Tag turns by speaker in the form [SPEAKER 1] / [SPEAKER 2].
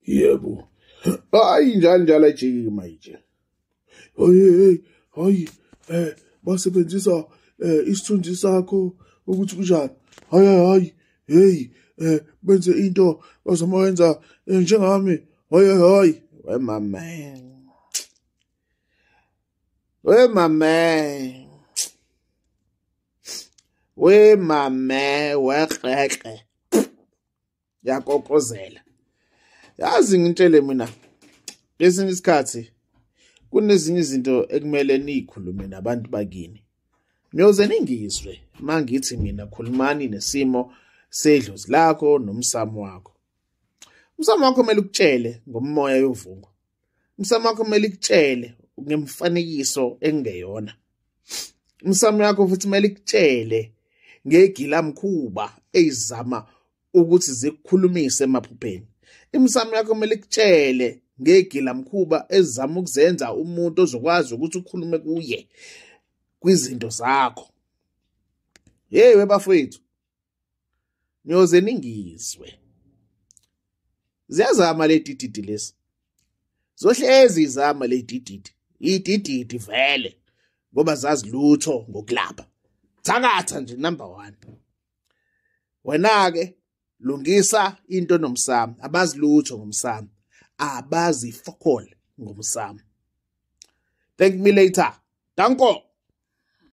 [SPEAKER 1] Yebo. Hayi njalo ajike manje. Hayi basebenzisa isithunzi sakho ukuthi kunjani. Hayi benze into bazomayenza njengami. Hayi. We mame weqeqe. Yakokozela. Yazi ngintshele mina lesinye isikhathi kunezinye izinto ekumele nikhulume nabantu bakini. Niyoze ningizwe mangithi mina khulumani nesimo sedlozi lakho nomsamo wakho. Umsamo wakho kumele ukutshele ngomoya yovungu. Umsamo wakho kumele ukutshele ngemfanekiso engeyona. Umsamo wakho futhi kumele ukutshele ngegilamkhuba ezama ukuthi zikukhulumise emaphupheni. Imsamo yakho kumele ikutshele ngegilamkhuba ezama ukuzenza umuntu ozokwazi ukuthi ukhulume kuye kwizinto zakho. Hey bafowethu, niyoze ningizwe. Ziyazama le dididi lesi. Zohlezi izama le dididi. Idididi vele ngoba zazi lutho ngokulapha. Thakatha nje number 1. Wena ke lungisa into nomsamo, abazi lutho ngomsamo, abazi fokol ngomsamo. Thank me later. Danko.